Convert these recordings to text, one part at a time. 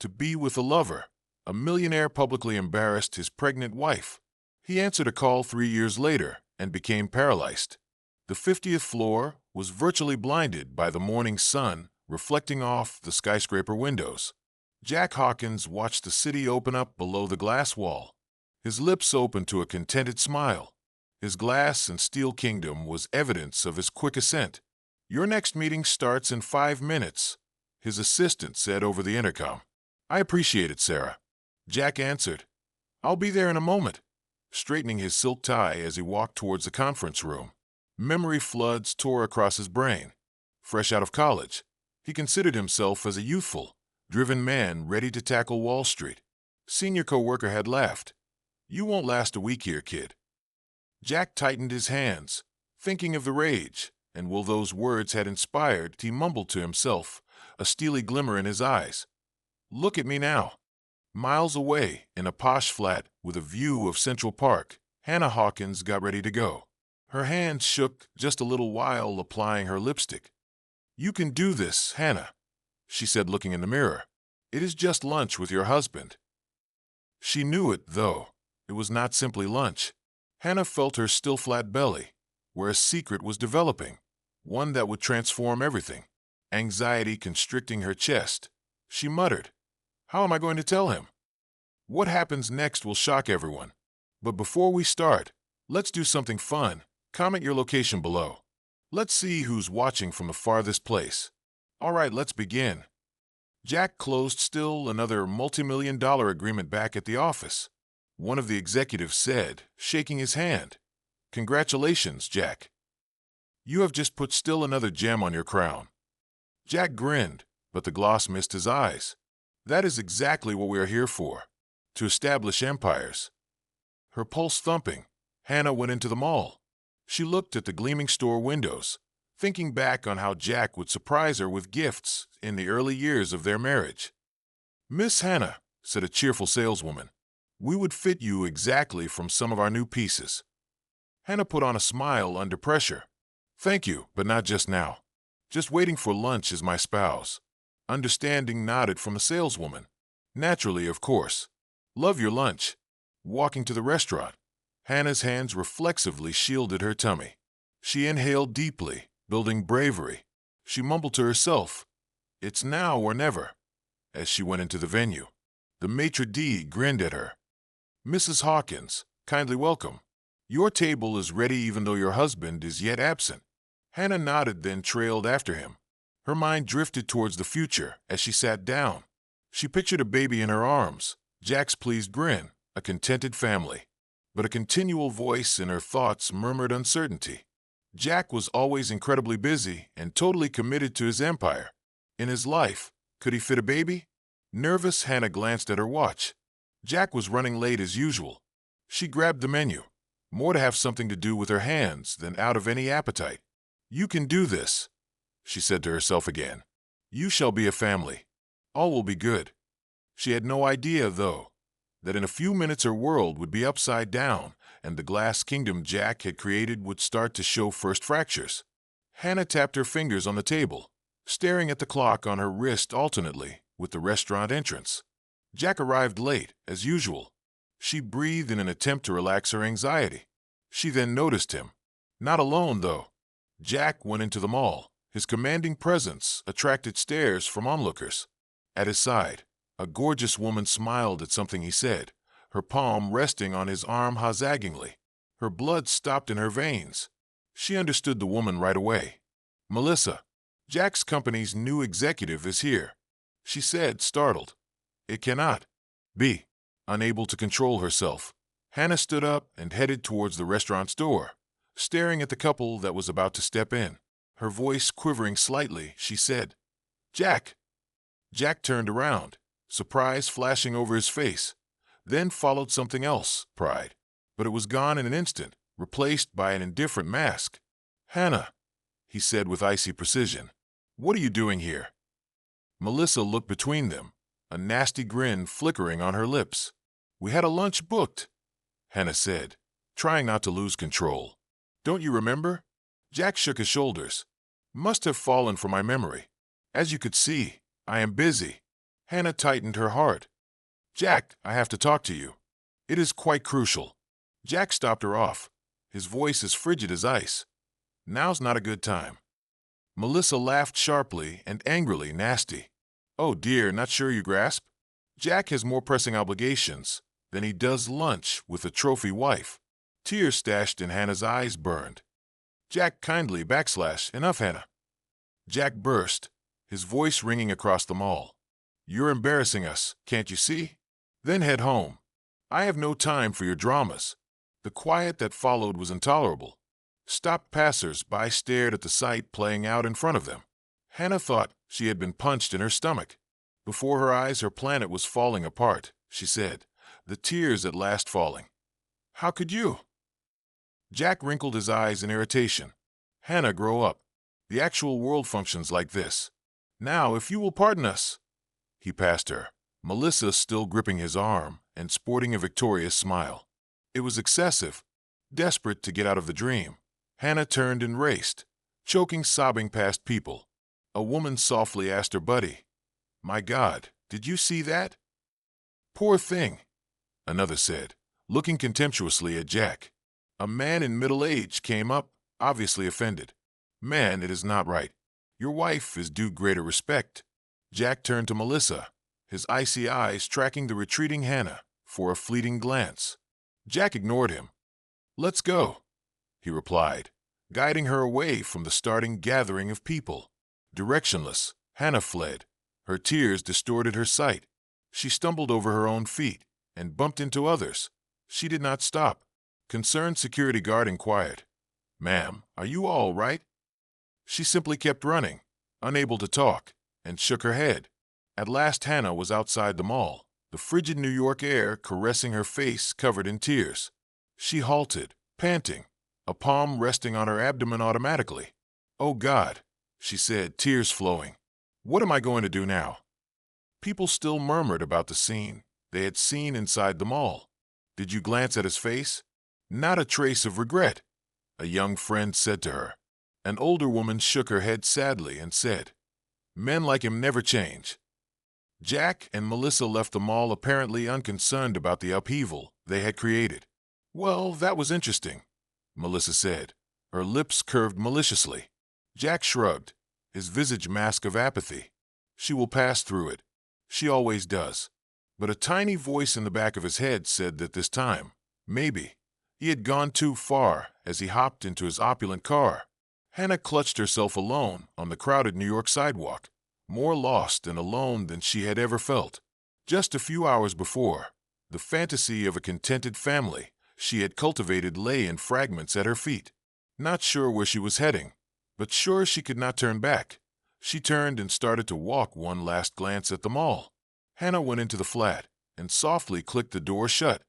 to be with a lover. A millionaire publicly embarrassed his pregnant wife. He answered a call 3 years later and became paralyzed. The 50th floor was virtually blinded by the morning sun reflecting off the skyscraper windows. Jack Hawkins watched the city open up below the glass wall. His lips opened to a contented smile. His glass and steel kingdom was evidence of his quick ascent. "Your next meeting starts in 5 minutes," his assistant said over the intercom. "I appreciate it, Sarah." Jack answered, "I'll be there in a moment," straightening his silk tie as he walked towards the conference room. Memory floods tore across his brain. Fresh out of college, he considered himself as a youthful, driven man ready to tackle Wall Street. Senior coworker had laughed. "You won't last a week here, kid." Jack tightened his hands, thinking of the rage, and while those words had inspired, he mumbled to himself, a steely glimmer in his eyes. "Look at me now." Miles away, in a posh flat with a view of Central Park, Hannah Hawkins got ready to go. Her hands shook just a little while applying her lipstick. "You can do this, Hannah," she said, looking in the mirror. "It is just lunch with your husband." She knew it, though. It was not simply lunch. Hannah felt her still flat belly, where a secret was developing, one that would transform everything. Anxiety constricting her chest, she muttered, "How am I going to tell him? What happens next will shock everyone. But before we start, let's do something fun. Comment your location below. Let's see who's watching from the farthest place." "All right, let's begin." Jack closed still another multi-million-dollar agreement back at the office. One of the executives said, shaking his hand, "Congratulations, Jack. You have just put still another gem on your crown." Jack grinned, but the gloss missed his eyes. "That is exactly what we are here for, to establish empires." Her pulse thumping, Hannah went into the mall. She looked at the gleaming store windows, thinking back on how Jack would surprise her with gifts in the early years of their marriage. "Miss Hannah," said a cheerful saleswoman, "we would fit you exactly from some of our new pieces." Hannah put on a smile under pressure. "Thank you, but not just now. Just waiting for lunch is my spouse." Understanding nodded from the saleswoman. "Naturally, of course. Love your lunch." Walking to the restaurant, Hannah's hands reflexively shielded her tummy. She inhaled deeply, building bravery. She mumbled to herself, "It's now or never," as she went into the venue. The maitre d' grinned at her. "Mrs. Hawkins, kindly welcome. Your table is ready even though your husband is yet absent." Hannah nodded, then trailed after him. Her mind drifted towards the future as she sat down. She pictured a baby in her arms, Jack's pleased grin, a contented family. But a continual voice in her thoughts murmured uncertainty. Jack was always incredibly busy and totally committed to his empire. In his life, could he fit a baby? Nervous, Hannah glanced at her watch. Jack was running late as usual. She grabbed the menu, more to have something to do with her hands than out of any appetite. "You can do this," she said to herself again. "You shall be a family. All will be good." She had no idea, though, that in a few minutes her world would be upside down and the glass kingdom Jack had created would start to show first fractures. Hannah tapped her fingers on the table, staring at the clock on her wrist alternately with the restaurant entrance. Jack arrived late, as usual. She breathed in an attempt to relax her anxiety. She then noticed him. Not alone, though. Jack went into the mall. His commanding presence attracted stares from onlookers. At his side, a gorgeous woman smiled at something he said, her palm resting on his arm zaggingly. Her blood stopped in her veins. She understood the woman right away. "Melissa, Jack's company's new executive is here," she said, startled. "It cannot be." Unable to control herself, Hannah stood up and headed towards the restaurant's door, staring at the couple that was about to step in. Her voice quivering slightly, she said, "Jack." Jack turned around, surprise flashing over his face. Then followed something else, pride. But it was gone in an instant, replaced by an indifferent mask. "Hannah," he said with icy precision, "what are you doing here?" Melissa looked between them, a nasty grin flickering on her lips. "We had a lunch booked," Hannah said, trying not to lose control. "Don't you remember?" Jack shook his shoulders. "Must have fallen from my memory. As you could see, I am busy." Hannah tightened her heart. "Jack, I have to talk to you. It is quite crucial." Jack stopped her off, his voice as frigid as ice. "Now's not a good time." Melissa laughed sharply and angrily nasty. "Oh dear, not sure you grasp? Jack has more pressing obligations than he does lunch with a trophy wife." Tears stashed in Hannah's eyes burned. "Jack, kindly / enough, Hannah." Jack burst, his voice ringing across the mall. "You're embarrassing us, can't you see? Then head home. I have no time for your dramas." The quiet that followed was intolerable. Stopped passers-by stared at the sight playing out in front of them. Hannah thought she had been punched in her stomach. Before her eyes, her planet was falling apart, she said, the tears at last falling. "How could you?" Jack wrinkled his eyes in irritation. "Hannah, grow up. The actual world functions like this. Now, if you will pardon us." He passed her, Melissa still gripping his arm and sporting a victorious smile. It was excessive. Desperate to get out of the dream, Hannah turned and raced, choking, sobbing past people. A woman softly asked her buddy, "My God, did you see that?" "Poor thing," another said, looking contemptuously at Jack. A man in middle age came up, obviously offended. "Man, it is not right. Your wife is due greater respect." Jack turned to Melissa, his icy eyes tracking the retreating Hannah for a fleeting glance. Jack ignored him. "Let's go," he replied, guiding her away from the starting gathering of people. Directionless, Hannah fled. Her tears distorted her sight. She stumbled over her own feet and bumped into others. She did not stop. Concerned security guard inquired, "Ma'am, are you all right?" She simply kept running, unable to talk, and shook her head. At last Hannah was outside the mall, the frigid New York air caressing her face covered in tears. She halted, panting, a palm resting on her abdomen automatically. "Oh God," she said, tears flowing. "What am I going to do now?" People still murmured about the scene they had seen inside the mall. "Did you glance at his face?" "Not a trace of regret," a young friend said to her. An older woman shook her head sadly and said, "Men like him never change." Jack and Melissa left the mall apparently unconcerned about the upheaval they had created. "Well, that was interesting," Melissa said, her lips curved maliciously. Jack shrugged, his visage mask of apathy. "She will pass through it. She always does." But a tiny voice in the back of his head said that this time, maybe, he had gone too far as he hopped into his opulent car. Hannah clutched herself alone on the crowded New York sidewalk, more lost and alone than she had ever felt. Just a few hours before, the fantasy of a contented family she had cultivated lay in fragments at her feet. Not sure where she was heading, but sure she could not turn back. She turned and started to walk, one last glance at the mall. Hannah went into the flat and softly clicked the door shut.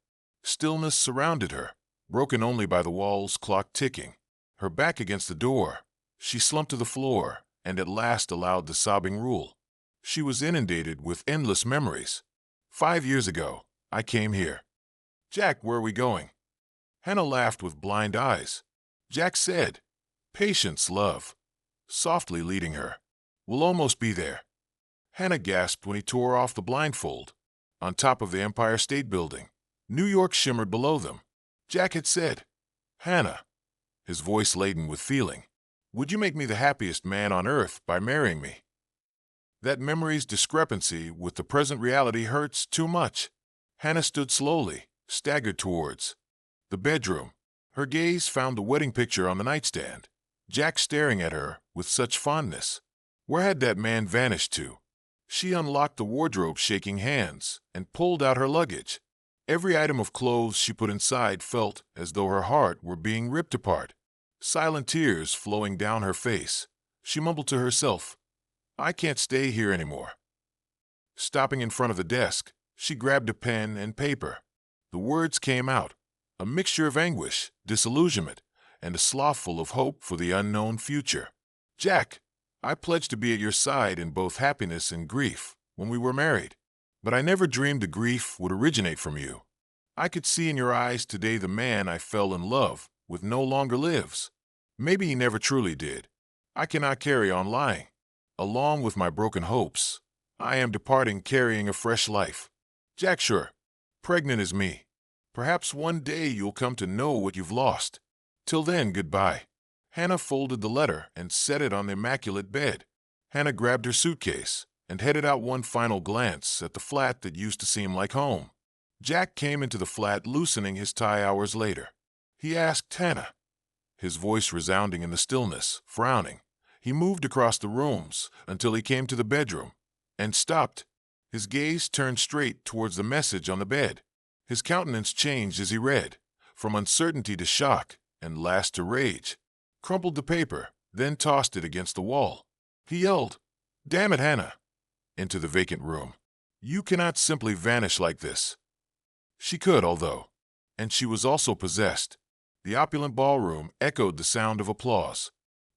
Stillness surrounded her, broken only by the wall's clock ticking. Her back against the door, she slumped to the floor and at last allowed the sobbing rule. She was inundated with endless memories. 5 years ago, I came here. "Jack, where are we going?" Hannah laughed with blind eyes. Jack said, "Patience, love," softly leading her. "We'll almost be there." Hannah gasped when he tore off the blindfold. On top of the Empire State Building, New York shimmered below them. Jack had said, "Hannah," his voice laden with feeling, "would you make me the happiest man on earth by marrying me?" That memory's discrepancy with the present reality hurts too much. Hannah stood slowly, staggered towards the bedroom. Her gaze found the wedding picture on the nightstand, Jack staring at her with such fondness. Where had that man vanished to? She unlocked the wardrobe, shaking hands, and pulled out her luggage. Every item of clothes she put inside felt as though her heart were being ripped apart. Silent tears flowing down her face, she mumbled to herself, "I can't stay here anymore." Stopping in front of the desk, she grabbed a pen and paper. The words came out, a mixture of anguish, disillusionment, and a slough of hope for the unknown future. "Jack, I pledged to be at your side in both happiness and grief when we were married, but I never dreamed the grief would originate from you. I could see in your eyes today the man I fell in love with no longer lives. Maybe he never truly did. I cannot carry on lying. Along with my broken hopes, I am departing carrying a fresh life. Jack, sure. Pregnant as me. Perhaps one day you'll come to know what you've lost. Till then, goodbye. Hannah folded the letter and set it on the immaculate bed. Hannah grabbed her suitcase and headed out one final glance at the flat that used to seem like home. Jack came into the flat loosening his tie hours later. He asked Hannah, his voice resounding in the stillness, frowning. He moved across the rooms until he came to the bedroom and stopped. His gaze turned straight towards the message on the bed. His countenance changed as he read, from uncertainty to shock, and last to rage. Crumpled the paper, then tossed it against the wall. He yelled, "Damn it, Hannah!" into the vacant room. "You cannot simply vanish like this." She could, although, and she was also possessed. The opulent ballroom echoed the sound of applause.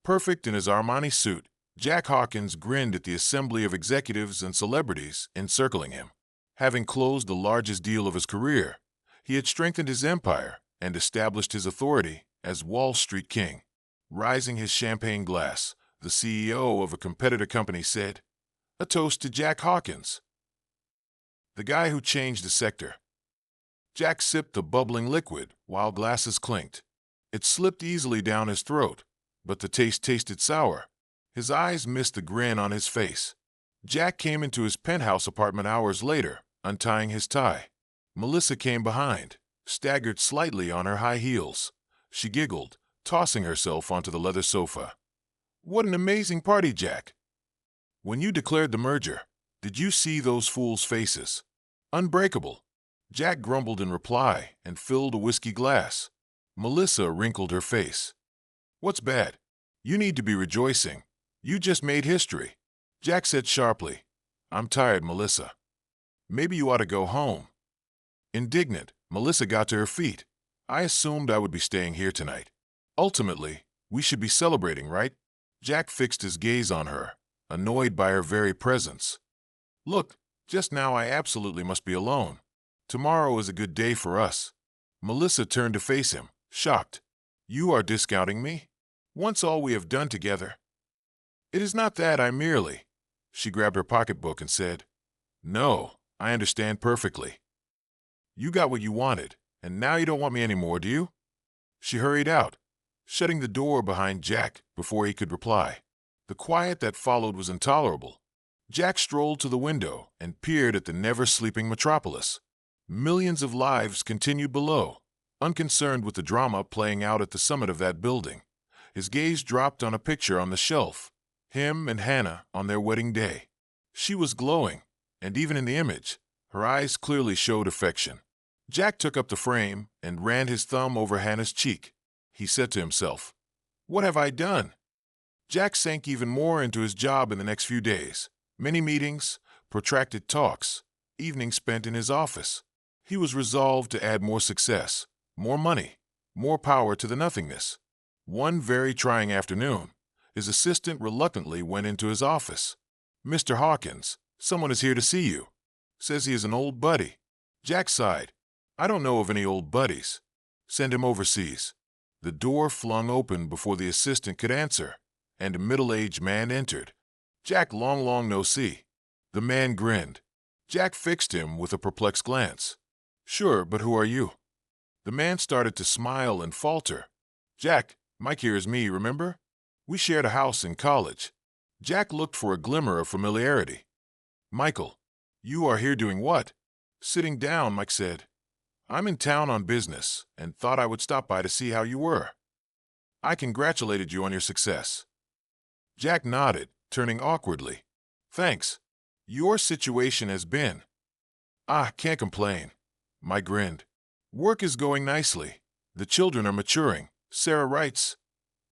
Perfect in his Armani suit, Jack Hawkins grinned at the assembly of executives and celebrities encircling him. Having closed the largest deal of his career, he had strengthened his empire and established his authority as Wall Street King. Raising his champagne glass, the CEO of a competitor company said, "A toast to Jack Hawkins, the guy who changed the sector." Jack sipped the bubbling liquid while glasses clinked. It slipped easily down his throat, but the taste tasted sour. His eyes missed the grin on his face. Jack came into his penthouse apartment hours later, untying his tie. Melissa came behind, staggered slightly on her high heels. She giggled, tossing herself onto the leather sofa. "What an amazing party, Jack! When you declared the merger, did you see those fools' faces? Unbreakable." Jack grumbled in reply and filled a whiskey glass. Melissa wrinkled her face. "What's bad? You need to be rejoicing. You just made history." Jack said sharply, "I'm tired, Melissa. Maybe you ought to go home." Indignant, Melissa got to her feet. "I assumed I would be staying here tonight. Ultimately, we should be celebrating, right?" Jack fixed his gaze on her, annoyed by her very presence. "Look, just now I absolutely must be alone. Tomorrow is a good day for us." Melissa turned to face him, shocked. "You are discounting me? Once all we have done together." "It is not that, I merely—" She grabbed her pocketbook and said, "No, I understand perfectly. You got what you wanted, and now you don't want me anymore, do you?" She hurried out, shutting the door behind Jack before he could reply. The quiet that followed was intolerable. Jack strolled to the window and peered at the never-sleeping metropolis. Millions of lives continued below, unconcerned with the drama playing out at the summit of that building. His gaze dropped on a picture on the shelf, him and Hannah on their wedding day. She was glowing, and even in the image, her eyes clearly showed affection. Jack took up the frame and ran his thumb over Hannah's cheek. He said to himself, "What have I done?" Jack sank even more into his job in the next few days. Many meetings, protracted talks, evenings spent in his office. He was resolved to add more success, more money, more power to the nothingness. One very trying afternoon, his assistant reluctantly went into his office. "Mr. Hawkins, someone is here to see you. Says he is an old buddy." Jack sighed. "I don't know of any old buddies. Send him overseas." The door flung open before the assistant could answer, and a middle-aged man entered. "Jack, long no see." The man grinned. Jack fixed him with a perplexed glance. "Sure, but who are you?" The man started to smile and falter. "Jack, Mike here is me, remember? We shared a house in college." Jack looked for a glimmer of familiarity. "Michael, you are here doing what?" Sitting down, Mike said, "I'm in town on business and thought I would stop by to see how you were. I congratulated you on your success." Jack nodded, turning awkwardly. "Thanks. Your situation has been—" "Can't complain." Mike grinned. "Work is going nicely. The children are maturing. Sarah writes.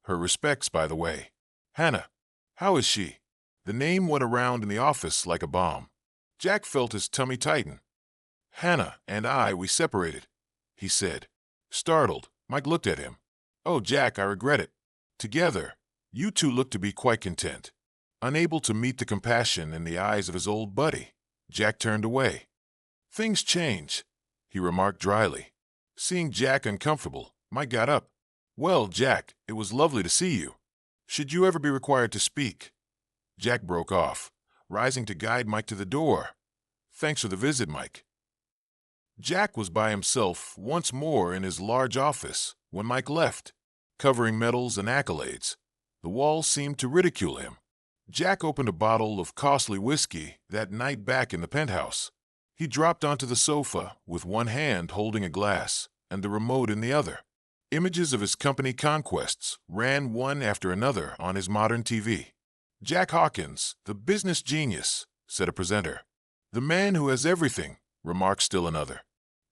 Her respects, by the way. Hannah, how is she?" The name went around in the office like a bomb. Jack felt his tummy tighten. "Hannah and we separated," he said. Startled, Mike looked at him. "Oh, Jack, I regret it. Together, you two look to be quite content." Unable to meet the compassion in the eyes of his old buddy, Jack turned away. "Things change," he remarked dryly. Seeing Jack uncomfortable, Mike got up. "Well, Jack, it was lovely to see you. Should you ever be required to speak—" Jack broke off. rising to guide Mike to the door. "Thanks for the visit, Mike." Jack was by himself once more in his large office when Mike left, covering medals and accolades. The walls seemed to ridicule him. Jack opened a bottle of costly whiskey that night back in the penthouse. He dropped onto the sofa with one hand holding a glass and the remote in the other. Images of his company conquests ran one after another on his modern TV. "Jack Hawkins, the business genius," said a presenter. "The man who has everything," remarked still another.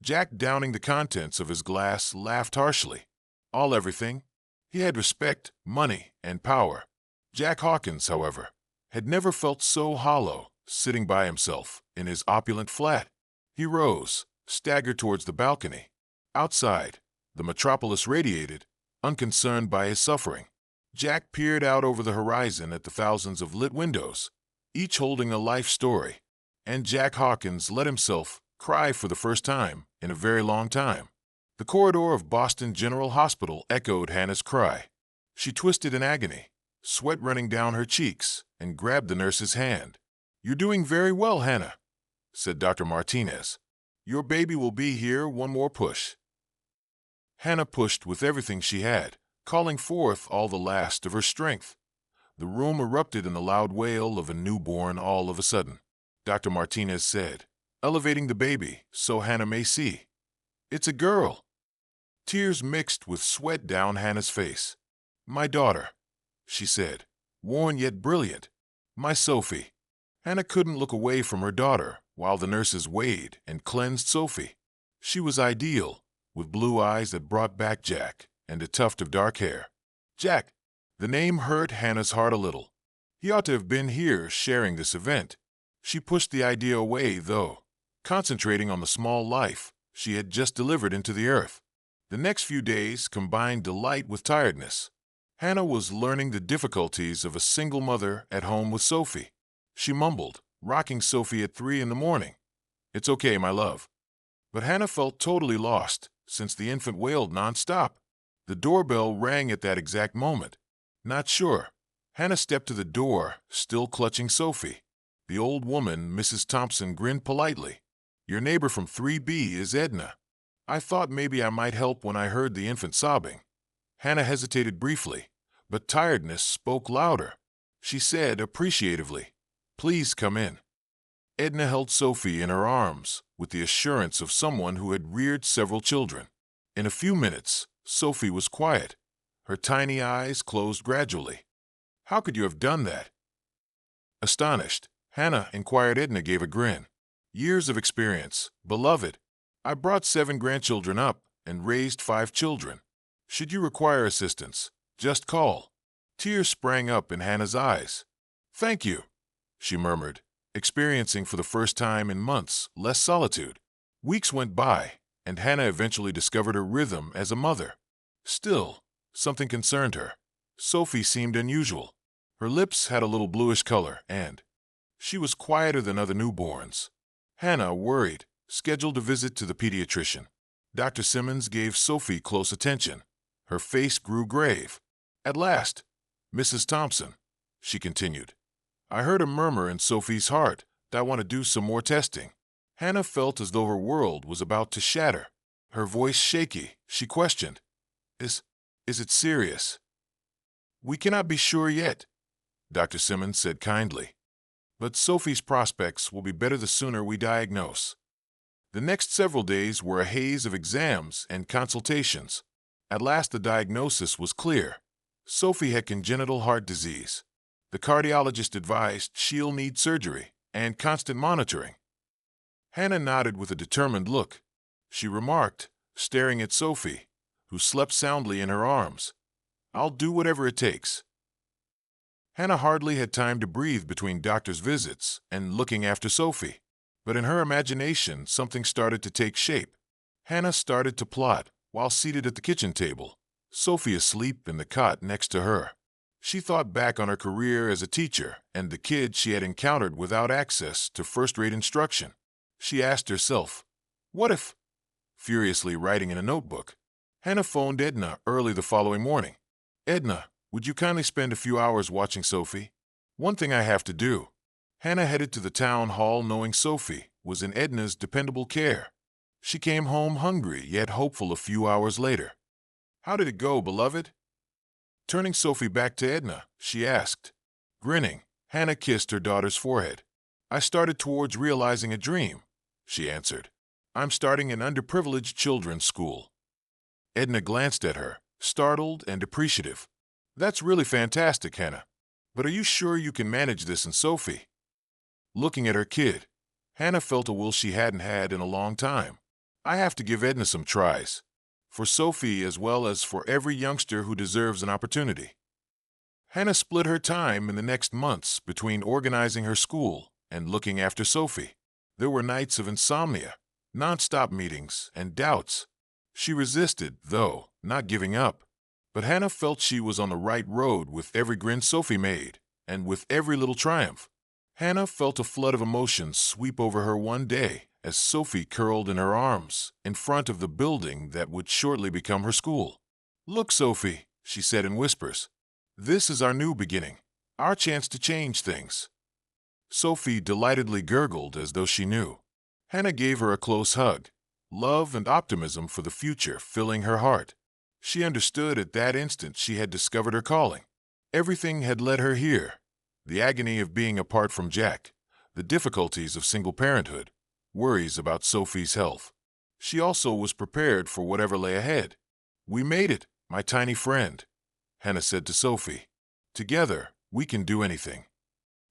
Jack, downing the contents of his glass, laughed harshly. All everything? He had respect, money, and power. Jack Hawkins, however, had never felt so hollow, sitting by himself in his opulent flat. He rose, staggered towards the balcony. Outside, the metropolis radiated, unconcerned by his suffering. Jack peered out over the horizon at the thousands of lit windows, each holding a life story, and Jack Hawkins let himself cry for the first time in a very long time. The corridor of Boston General Hospital echoed Hannah's cry. She twisted in agony, sweat running down her cheeks, and grabbed the nurse's hand. "You're doing very well, Hannah," said Dr. Martinez. "Your baby will be here one more push." Hannah pushed with everything she had, calling forth all the last of her strength. The room erupted in the loud wail of a newborn all of a sudden. Dr. Martinez said, elevating the baby so Hannah may see, "It's a girl." Tears mixed with sweat down Hannah's face. "My daughter," she said, worn yet brilliant. "My Sophie." Hannah couldn't look away from her daughter while the nurses weighed and cleansed Sophie. She was ideal, with blue eyes that brought back Jack and a tuft of dark hair. Jack. The name hurt Hannah's heart a little. He ought to have been here sharing this event. She pushed the idea away, though, concentrating on the small life she had just delivered into the earth. The next few days combined delight with tiredness. Hannah was learning the difficulties of a single mother at home with Sophie. She mumbled, rocking Sophie at 3 in the morning. "It's okay, my love." But Hannah felt totally lost since the infant wailed nonstop. The doorbell rang at that exact moment. Not sure. Hannah stepped to the door, still clutching Sophie. The old woman, Mrs. Thompson, grinned politely. "Your neighbor from 3B is Edna. I thought maybe I might help when I heard the infant sobbing." Hannah hesitated briefly, but tiredness spoke louder. She said appreciatively, "Please come in." Edna held Sophie in her arms with the assurance of someone who had reared several children. In a few minutes, Sophie was quiet. Her tiny eyes closed gradually. "How could you have done that?" Astonished, Hannah inquired. Edna gave a grin. "Years of experience, beloved. I brought 7 grandchildren up and raised 5 children. Should you require assistance, just call." Tears sprang up in Hannah's eyes. "Thank you," she murmured, experiencing for the first time in months less solitude. Weeks went by, and Hannah eventually discovered her rhythm as a mother. Still, something concerned her. Sophie seemed unusual. Her lips had a little bluish color, and she was quieter than other newborns. Hannah, worried, scheduled a visit to the pediatrician. Dr. Simmons gave Sophie close attention. Her face grew grave. "At last, Mrs. Thompson," she continued, "I heard a murmur in Sophie's heart that I want to do some more testing." Hannah felt as though her world was about to shatter. Her voice shaky, she questioned, Is it serious?" "We cannot be sure yet," Dr. Simmons said kindly. "But Sophie's prospects will be better the sooner we diagnose." The next several days were a haze of exams and consultations. At last the diagnosis was clear. Sophie had congenital heart disease. The cardiologist advised she'll need surgery and constant monitoring. Hannah nodded with a determined look. She remarked, staring at Sophie, who slept soundly in her arms, "I'll do whatever it takes." Hannah hardly had time to breathe between doctor's visits and looking after Sophie. But in her imagination, something started to take shape. Hannah started to plot while seated at the kitchen table, Sophie asleep in the cot next to her. She thought back on her career as a teacher and the kids she had encountered without access to first-rate instruction. She asked herself, "What if?" Furiously writing in a notebook. Hannah phoned Edna early the following morning. "Edna, would you kindly spend a few hours watching Sophie? One thing I have to do." Hannah headed to the town hall knowing Sophie was in Edna's dependable care. She came home hungry yet hopeful a few hours later. "How did it go, beloved?" Turning Sophie back to Edna, she asked. Grinning, Hannah kissed her daughter's forehead. "I started towards realizing a dream," she answered. "I'm starting an underprivileged children's school." Edna glanced at her, startled and appreciative. "That's really fantastic, Hannah. But are you sure you can manage this in Sophie?" Looking at her kid, Hannah felt a will she hadn't had in a long time. "I have to give Edna some tries. For Sophie as well as for every youngster who deserves an opportunity." Hannah split her time in the next months between organizing her school and looking after Sophie. There were nights of insomnia, non-stop meetings, and doubts. She resisted, though, not giving up. But Hannah felt she was on the right road with every grin Sophie made, and with every little triumph. Hannah felt a flood of emotions sweep over her one day as Sophie curled in her arms in front of the building that would shortly become her school. "Look, Sophie," she said in whispers. "This is our new beginning, our chance to change things." Sophie delightedly gurgled as though she knew. Hannah gave her a close hug, love and optimism for the future filling her heart. She understood at that instant she had discovered her calling. Everything had led her here. The agony of being apart from Jack, the difficulties of single parenthood, worries about Sophie's health. She also was prepared for whatever lay ahead. "We made it, my tiny friend," Hannah said to Sophie. "Together, we can do anything."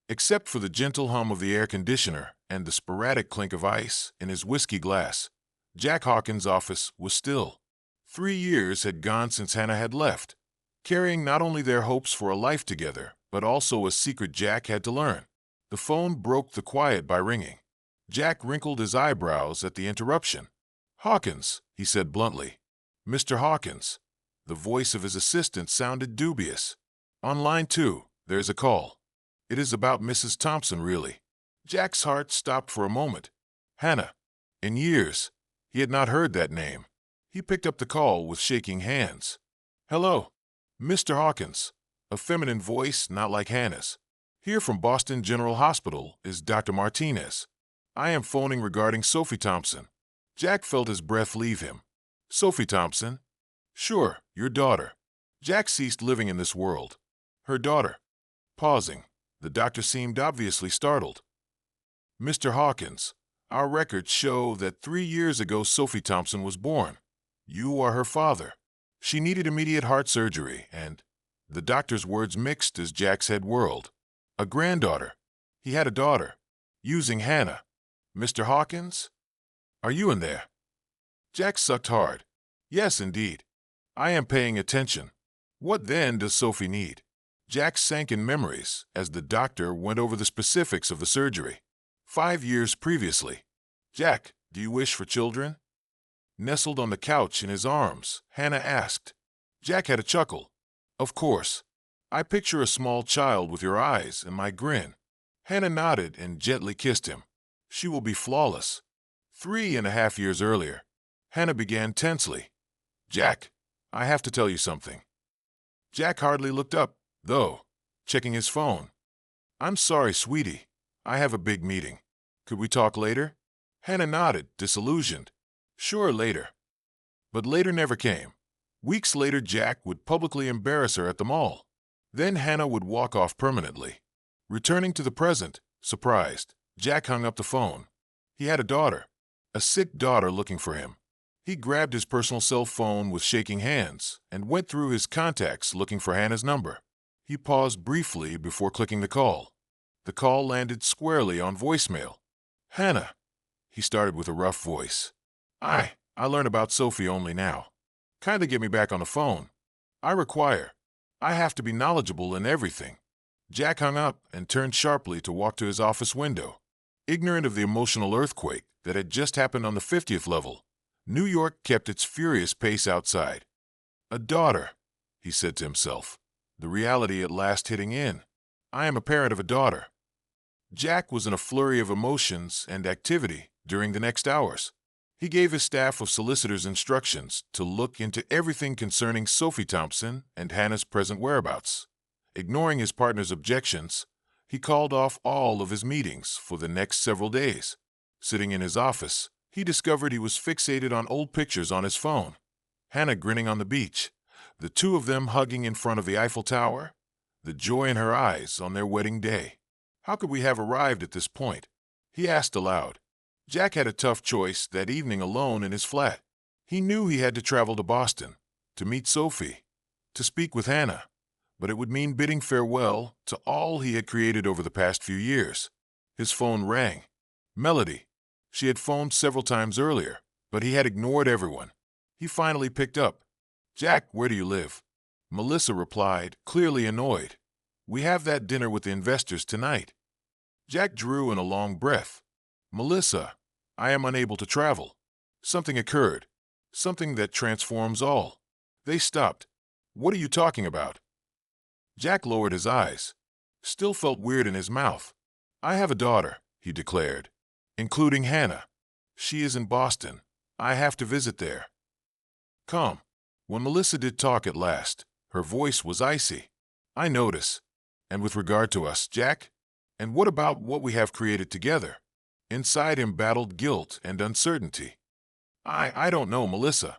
Except for the gentle hum of the air conditioner and the sporadic clink of ice in his whiskey glass, Jack Hawkins' office was still. 3 years had gone since Hannah had left, carrying not only their hopes for a life together, but also a secret Jack had to learn. The phone broke the quiet by ringing. Jack wrinkled his eyebrows at the interruption. "Hawkins," he said bluntly. "Mr. Hawkins." The voice of his assistant sounded dubious. "On line 2, there's a call. It is about Mrs. Thompson, really." Jack's heart stopped for a moment. Hannah. In years, he had not heard that name. He picked up the call with shaking hands. "Hello, Mr. Hawkins," a feminine voice not like Hannah's. "Here from Boston General Hospital is Dr. Martinez. I am phoning regarding Sophie Thompson." Jack felt his breath leave him. "Sophie Thompson?" "Sure, your daughter." Jack ceased living in this world. "Her daughter." Pausing, the doctor seemed obviously startled. "Mr. Hawkins, our records show that 3 years ago Sophie Thompson was born. You are her father. She needed immediate heart surgery and—" the doctor's words mixed as Jack's head whirled. "A granddaughter. He had a daughter. Using Hannah. Mr. Hawkins? Are you in there?" Jack sucked hard. "Yes, indeed. I am paying attention. What then does Sophie need?" Jack sank in memories as the doctor went over the specifics of the surgery. 5 years previously. "Jack, do you wish for children?" Nestled on the couch in his arms, Hannah asked. Jack had a chuckle. "Of course. I picture a small child with your eyes and my grin." Hannah nodded and gently kissed him. "She will be flawless." 3.5 years earlier, Hannah began tensely. "Jack, I have to tell you something." Jack hardly looked up, though, checking his phone. "I'm sorry, sweetie. I have a big meeting. Could we talk later?" Hannah nodded, disillusioned. "Sure, later." But later never came. Weeks later, Jack would publicly embarrass her at the mall. Then Hannah would walk off permanently. Returning to the present, surprised, Jack hung up the phone. He had a daughter, a sick daughter looking for him. He grabbed his personal cell phone with shaking hands and went through his contacts looking for Hannah's number. He paused briefly before clicking the call. The call landed squarely on voicemail. "Hannah," he started with a rough voice. I learn about Sophie only now. Kinda get me back on the phone. I have to be knowledgeable in everything." Jack hung up and turned sharply to walk to his office window. Ignorant of the emotional earthquake that had just happened on the 50th level, New York kept its furious pace outside. "A daughter," he said to himself, the reality at last hitting in. "I am a parent of a daughter." Jack was in a flurry of emotions and activity during the next hours. He gave his staff of solicitors instructions to look into everything concerning Sophie Thompson and Hannah's present whereabouts. Ignoring his partner's objections, He called off all of his meetings for the next several days. Sitting in his office, he discovered he was fixated on old pictures on his phone. Hannah grinning on the beach, the two of them hugging in front of the Eiffel Tower, the joy in her eyes on their wedding day. How could we have arrived at this point? He asked aloud. Jack had a tough choice that evening alone in his flat. He knew he had to travel to Boston, to meet Sophie, to speak with Hannah, but it would mean bidding farewell to all he had created over the past few years. His phone rang. Melody. She had phoned several times earlier, but he had ignored everyone. He finally picked up. Jack, where do you live? Melissa replied, clearly annoyed. We have that dinner with the investors tonight. Jack drew in a long breath. Melissa, I am unable to travel. Something occurred. Something that transforms all. They stopped. What are you talking about? Jack lowered his eyes. Still felt weird in his mouth. I have a daughter, he declared, including Hannah. She is in Boston. I have to visit there. Come. When Melissa did talk at last, her voice was icy. I notice. And with regard to us, Jack? And what about what we have created together? Inside him battled guilt and uncertainty. I don't know, Melissa.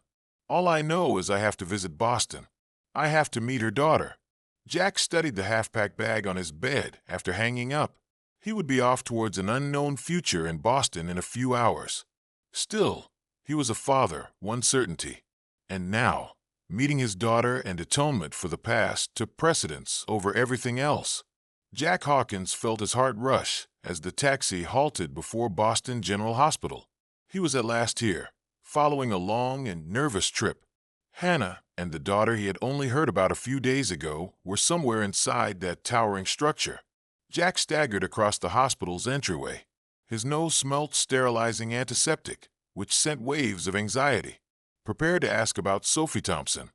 All I know is I have to visit Boston. I have to meet her daughter. Jack studied the half-pack bag on his bed after hanging up. He would be off towards an unknown future in Boston in a few hours. Still, he was a father, one certainty. And now, meeting his daughter and atonement for the past took precedence over everything else. Jack Hawkins felt his heart rush as the taxi halted before Boston General Hospital. He was at last here, following a long and nervous trip. Hannah and the daughter he had only heard about a few days ago were somewhere inside that towering structure. Jack staggered across the hospital's entryway. His nose smelt sterilizing antiseptic, which sent waves of anxiety. Prepared to ask about Sophie Thompson,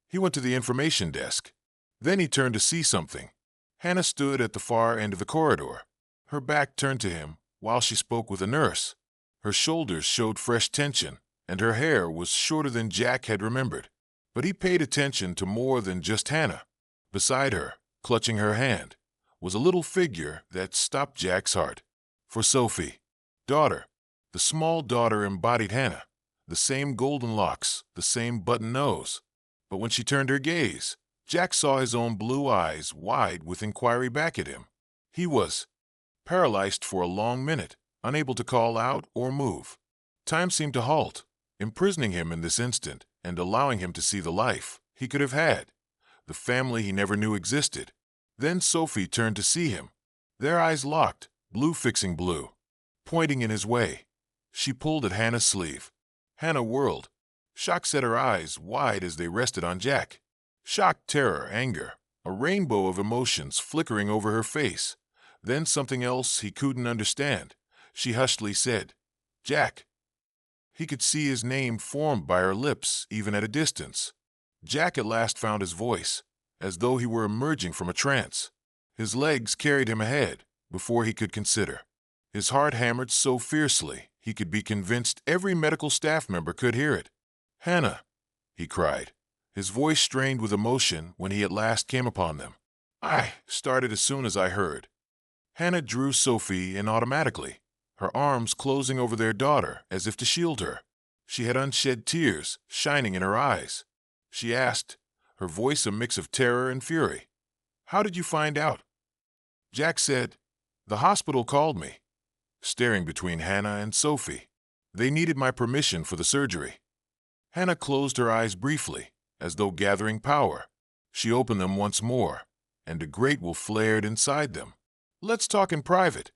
he went to the information desk. Then he turned to see something. Hannah stood at the far end of the corridor. Her back turned to him while she spoke with a nurse. Her shoulders showed fresh tension, and her hair was shorter than Jack had remembered. But he paid attention to more than just Hannah. Beside her, clutching her hand, was a little figure that stopped Jack's heart. For Sophie, daughter, the small daughter embodied Hannah, the same golden locks, the same button nose. But when she turned her gaze, Jack saw his own blue eyes wide with inquiry back at him. He was paralyzed for a long minute, unable to call out or move. Time seemed to halt, imprisoning him in this instant and allowing him to see the life he could have had, the family he never knew existed. Then Sophie turned to see him. Their eyes locked, blue fixing blue, pointing in his way. She pulled at Hannah's sleeve. Hannah whirled. Shock set her eyes wide as they rested on Jack. Shock, terror, anger, a rainbow of emotions flickering over her face. Then something else he couldn't understand. She hushedly said, Jack. He could see his name formed by her lips even at a distance. Jack at last found his voice, as though he were emerging from a trance. His legs carried him ahead before he could consider. His heart hammered so fiercely he could be convinced every medical staff member could hear it. Hannah, he cried, his voice strained with emotion when he at last came upon them. I started as soon as I heard. Hannah drew Sophie in automatically, her arms closing over their daughter as if to shield her. She had unshed tears shining in her eyes. She asked, her voice a mix of terror and fury, How did you find out? Jack said, The hospital called me. Staring between Hannah and Sophie. They needed my permission for the surgery. Hannah closed her eyes briefly, as though gathering power. She opened them once more, and a great will flared inside them. Let's talk in private,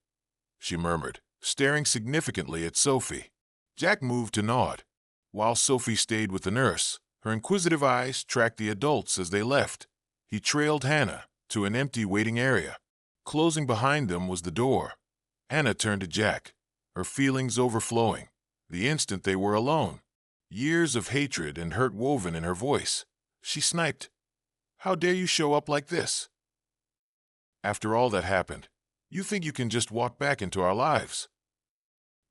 she murmured, staring significantly at Sophie. Jack moved to nod, while Sophie stayed with the nurse. Her inquisitive eyes tracked the adults as they left. He trailed Hannah to an empty waiting area. Closing behind them was the door. Hannah turned to Jack, her feelings overflowing, the instant they were alone. Years of hatred and hurt woven in her voice. She sniped, How dare you show up like this? After all that happened, you think you can just walk back into our lives?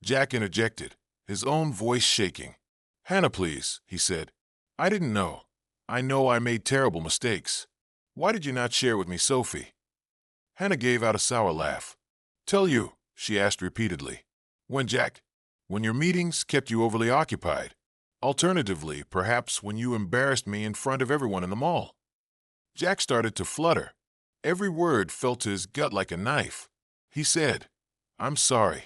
Jack interjected, his own voice shaking. Hannah, please, he said. I didn't know. I know I made terrible mistakes. Why did you not share with me, Sophie? Hannah gave out a sour laugh. Tell you, she asked repeatedly. When, Jack? When your meetings kept you overly occupied. Alternatively, perhaps when you embarrassed me in front of everyone in the mall. Jack started to flutter. Every word fell to his gut like a knife. He said, I'm sorry.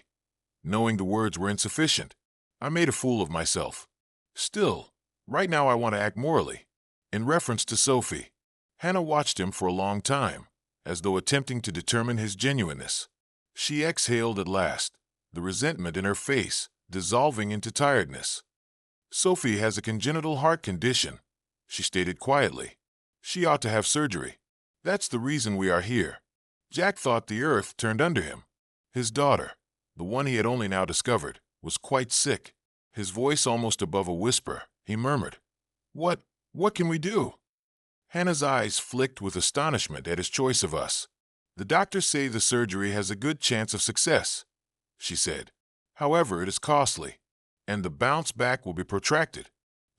Knowing the words were insufficient, I made a fool of myself. Still, right now I want to act morally. In reference to Sophie, Hannah watched him for a long time, as though attempting to determine his genuineness. She exhaled at last, the resentment in her face dissolving into tiredness. Sophie has a congenital heart condition, she stated quietly. She ought to have surgery. That's the reason we are here. Jack thought the earth turned under him. His daughter, the one he had only now discovered, was quite sick. His voice almost above a whisper, he murmured, What can we do? Hannah's eyes flicked with astonishment at his choice of us. The doctors say the surgery has a good chance of success, she said. However, it is costly, and the bounce back will be protracted.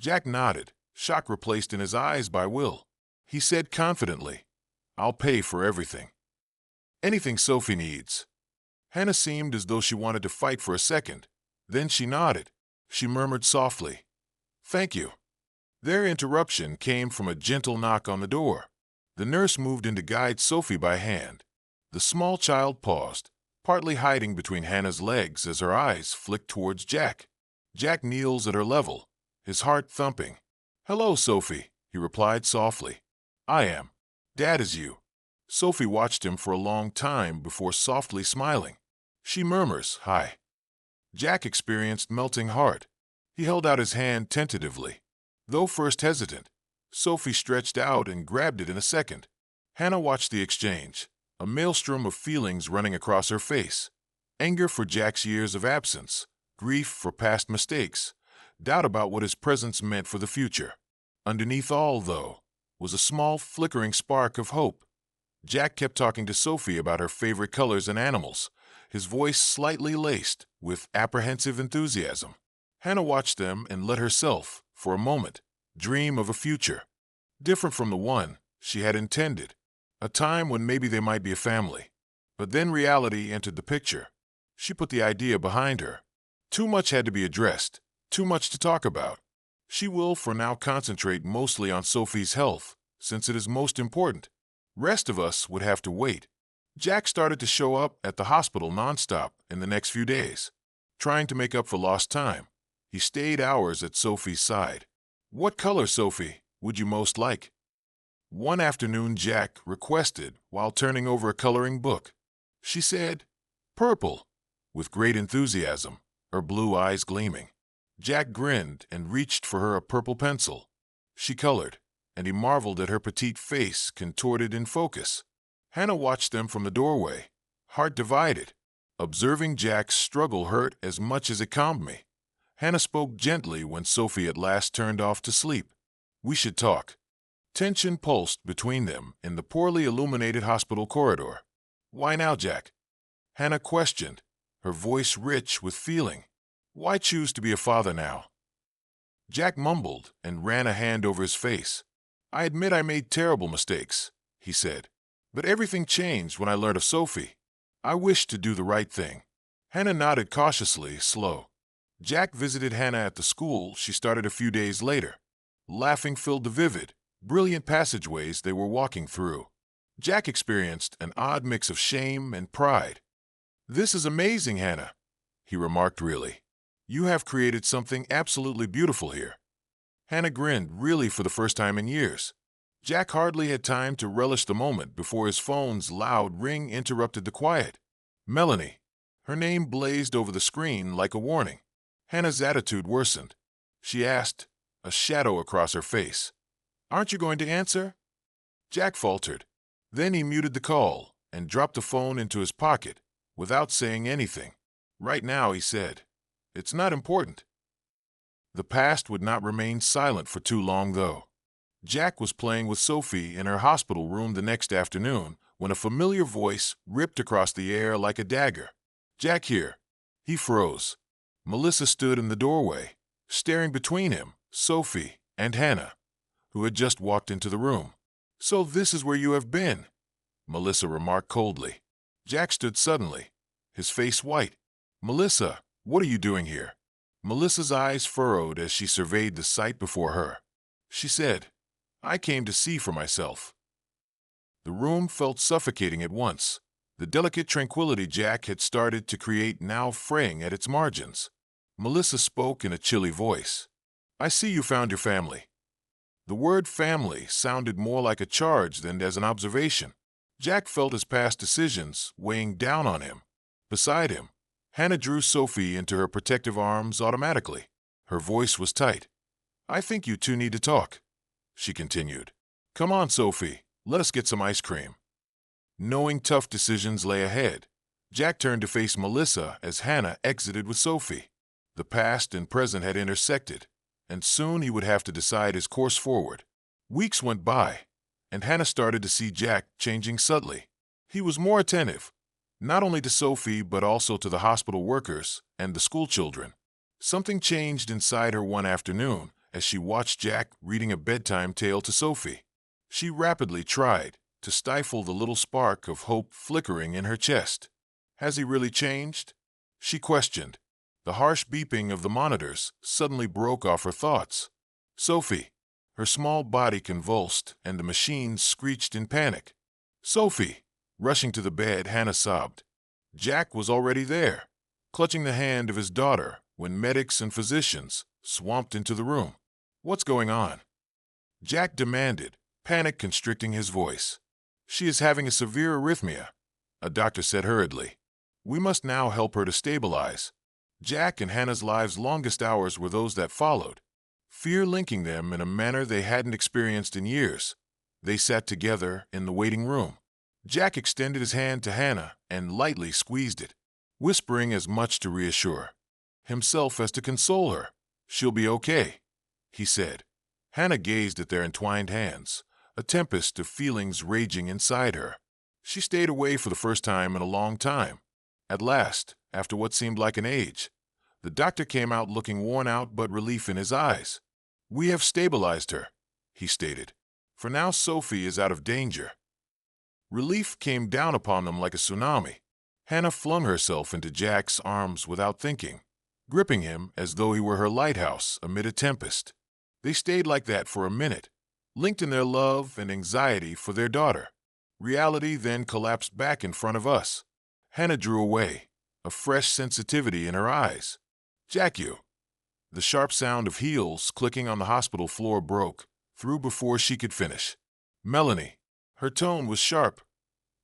Jack nodded, shock replaced in his eyes by will. He said confidently, I'll pay for everything. Anything Sophie needs. Hannah seemed as though she wanted to fight for a second. Then she nodded. She murmured softly, Thank you. Their interruption came from a gentle knock on the door. The nurse moved in to guide Sophie by hand. The small child paused, partly hiding between Hannah's legs as her eyes flicked towards Jack. Jack kneels at her level, his heart thumping. Hello, Sophie, he replied softly. I am. Dad is you. Sophie watched him for a long time before softly smiling. She murmurs, Hi. Jack experienced melting heart. He held out his hand tentatively. Though first hesitant, Sophie stretched out and grabbed it in a second. Hannah watched the exchange, a maelstrom of feelings running across her face. Anger for Jack's years of absence, grief for past mistakes, doubt about what his presence meant for the future. Underneath all, though, was a small flickering spark of hope. Jack kept talking to Sophie about her favorite colors and animals, his voice slightly laced with apprehensive enthusiasm. Hannah watched them and let herself, for a moment, dream of a future, different from the one she had intended, a time when maybe they might be a family. But then reality entered the picture. She put the idea behind her. Too much had to be addressed, too much to talk about. She will for now concentrate mostly on Sophie's health, since it is most important. Rest of us would have to wait. Jack started to show up at the hospital nonstop in the next few days, trying to make up for lost time. He stayed hours at Sophie's side. What color, Sophie, would you most like? One afternoon Jack requested while turning over a coloring book. She said, Purple, with great enthusiasm, her blue eyes gleaming. Jack grinned and reached for her a purple pencil. She colored, and he marveled at her petite face contorted in focus. Hannah watched them from the doorway, heart divided. Observing Jack's struggle hurt as much as it calmed me. Hannah spoke gently when Sophie at last turned off to sleep. We should talk. Tension pulsed between them in the poorly illuminated hospital corridor. Why now, Jack? Hannah questioned, her voice rich with feeling. Why choose to be a father now? Jack mumbled and ran a hand over his face. I admit I made terrible mistakes, he said. But everything changed when I learned of Sophie. I wished to do the right thing. Hannah nodded cautiously, slow. Jack visited Hannah at the school she started a few days later. Laughing filled the vivid, brilliant passageways they were walking through. Jack experienced an odd mix of shame and pride. This is amazing, Hannah, he remarked really. You have created something absolutely beautiful here. Hannah grinned, really for the first time in years. Jack hardly had time to relish the moment before his phone's loud ring interrupted the quiet. Melanie. Her name blazed over the screen like a warning. Hannah's attitude worsened. She asked, a shadow across her face, Aren't you going to answer? Jack faltered. Then he muted the call and dropped the phone into his pocket without saying anything. Right now, he said, it's not important. The past would not remain silent for too long, though. Jack was playing with Sophie in her hospital room the next afternoon when a familiar voice ripped across the air like a dagger. Jack here. He froze. Melissa stood in the doorway, staring between him, Sophie, and Hannah, who had just walked into the room. So this is where you have been. Melissa remarked coldly. Jack stood suddenly, his face white. Melissa, what are you doing here? Melissa's eyes furrowed as she surveyed the sight before her. She said, I came to see for myself. The room felt suffocating at once. The delicate tranquility Jack had started to create now fraying at its margins. Melissa spoke in a chilly voice. I see you found your family. The word family sounded more like a charge than as an observation. Jack felt his past decisions weighing down on him. Beside him, Hannah drew Sophie into her protective arms automatically. Her voice was tight. I think you two need to talk, she continued. Come on, Sophie, let us get some ice cream. Knowing tough decisions lay ahead, Jack turned to face Melissa as Hannah exited with Sophie. The past and present had intersected, and soon he would have to decide his course forward. Weeks went by, and Hannah started to see Jack changing subtly. He was more attentive, not only to Sophie but also to the hospital workers and the school children. Something changed inside her one afternoon as she watched Jack reading a bedtime tale to Sophie. She rapidly tried to stifle the little spark of hope flickering in her chest. Has he really changed? She questioned. The harsh beeping of the monitors suddenly broke off her thoughts. Sophie. Her small body convulsed, and the machine screeched in panic. Sophie! Rushing to the bed, Hannah sobbed. Jack was already there, clutching the hand of his daughter when medics and physicians swamped into the room. What's going on? Jack demanded, panic constricting his voice. She is having a severe arrhythmia, a doctor said hurriedly. We must now help her to stabilize. Jack and Hannah's lives' longest hours were those that followed, fear linking them in a manner they hadn't experienced in years. They sat together in the waiting room. Jack extended his hand to Hannah and lightly squeezed it, whispering as much to reassure himself as to console her. She'll be okay, he said. Hannah gazed at their entwined hands, a tempest of feelings raging inside her. She stayed away for the first time in a long time. At last, after what seemed like an age, the doctor came out looking worn out but relief in his eyes. We have stabilized her, he stated. For now Sophie is out of danger. Relief came down upon them like a tsunami. Hannah flung herself into Jack's arms without thinking, gripping him as though he were her lighthouse amid a tempest. They stayed like that for a minute, linked in their love and anxiety for their daughter. Reality then collapsed back in front of us. Hannah drew away, a fresh sensitivity in her eyes. Jack, you. The sharp sound of heels clicking on the hospital floor broke through before she could finish. Melanie. Her tone was sharp.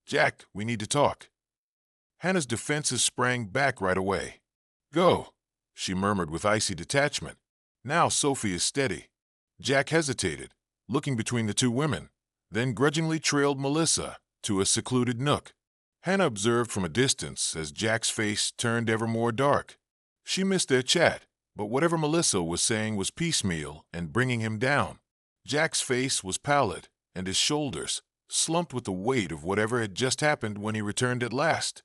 Jack, we need to talk. Hannah's defenses sprang back right away. Go, she murmured with icy detachment. Now Sophie is steady. Jack hesitated, looking between the two women, then grudgingly trailed Melissa to a secluded nook. Hannah observed from a distance as Jack's face turned ever more dark. She missed their chat, but whatever Melissa was saying was piecemeal and bringing him down. Jack's face was pallid, and his shoulders slumped with the weight of whatever had just happened when he returned at last.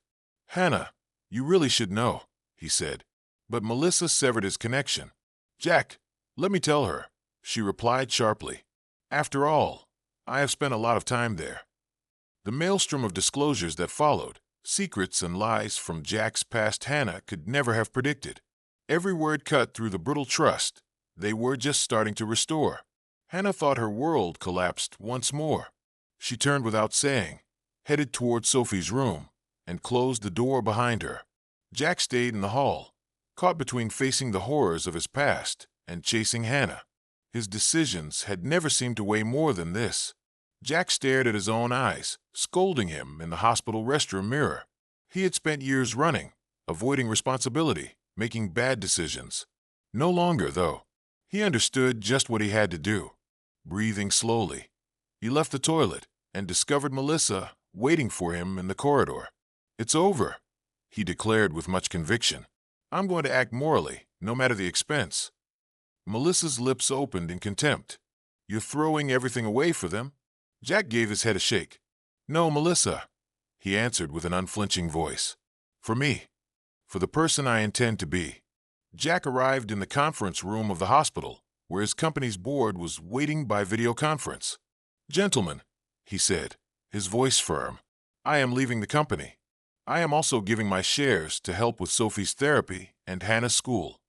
Hannah, you really should know, he said. But Melissa severed his connection. Jack, let me tell her, she replied sharply. After all, I have spent a lot of time there. The maelstrom of disclosures that followed, secrets and lies from Jack's past Hannah could never have predicted. Every word cut through the brittle trust they were just starting to restore. Hannah thought her world collapsed once more. She turned without saying, headed toward Sophie's room, and closed the door behind her. Jack stayed in the hall, caught between facing the horrors of his past and chasing Hannah. His decisions had never seemed to weigh more than this. Jack stared at his own eyes, scolding him in the hospital restroom mirror. He had spent years running, avoiding responsibility, making bad decisions. No longer, though. He understood just what he had to do. Breathing slowly, he left the toilet and discovered Melissa waiting for him in the corridor. It's over, he declared with much conviction. I'm going to act morally, no matter the expense. Melissa's lips opened in contempt. You're throwing everything away for them? Jack gave his head a shake. No, Melissa, he answered with an unflinching voice. For me. For the person I intend to be. Jack arrived in the conference room of the hospital, where his company's board was waiting by video conference. Gentlemen, he said, his voice firm, I am leaving the company. I am also giving my shares to help with Sophie's therapy and Hannah's school."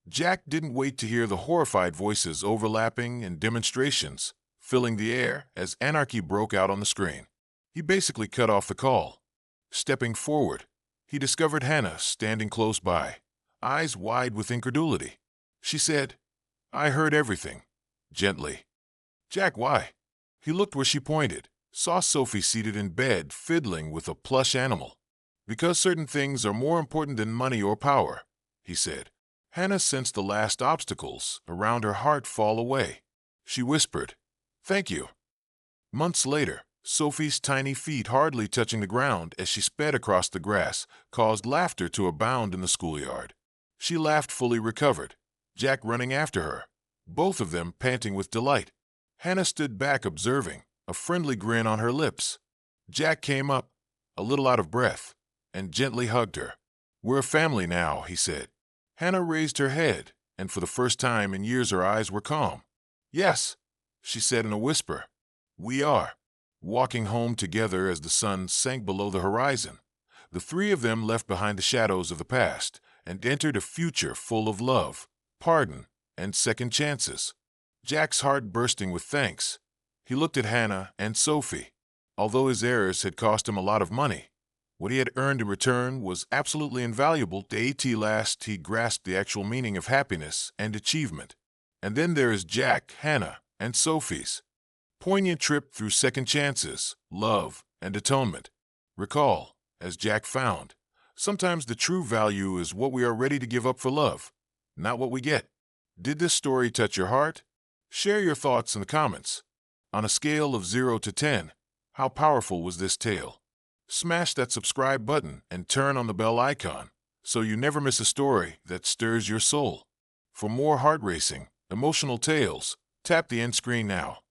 Jack didn't wait to hear the horrified voices overlapping and demonstrations filling the air as anarchy broke out on the screen. He basically cut off the call. Stepping forward, he discovered Hannah standing close by, eyes wide with incredulity. She said, "I heard everything," gently. "Jack, why?" He looked where she pointed, saw Sophie seated in bed fiddling with a plush animal. "Because certain things are more important than money or power," he said. Hannah sensed the last obstacles around her heart fall away. She whispered, "Thank you." Months later, Sophie's tiny feet hardly touching the ground as she sped across the grass caused laughter to abound in the schoolyard. She laughed fully recovered, Jack running after her, both of them panting with delight. Hannah stood back observing, a friendly grin on her lips. Jack came up, a little out of breath, and gently hugged her. "We're a family now," he said. Hannah raised her head, and for the first time in years her eyes were calm. "Yes," she said in a whisper. "We are." Walking home together as the sun sank below the horizon, the three of them left behind the shadows of the past and entered a future full of love, pardon, and second chances. Jack's heart bursting with thanks, he looked at Hannah and Sophie. Although his errors had cost him a lot of money, what he had earned in return was absolutely invaluable. At last he grasped the actual meaning of happiness and achievement. And then there is Jack, Hannah, and Sophie's poignant trip through second chances, love, and atonement. Recall, as Jack found, sometimes the true value is what we are ready to give up for love, not what we get. Did this story touch your heart? Share your thoughts in the comments. On a scale of 0 to 10, how powerful was this tale? Smash that subscribe button and turn on the bell icon so you never miss a story that stirs your soul. For more heart-racing, emotional tales, tap the end screen now.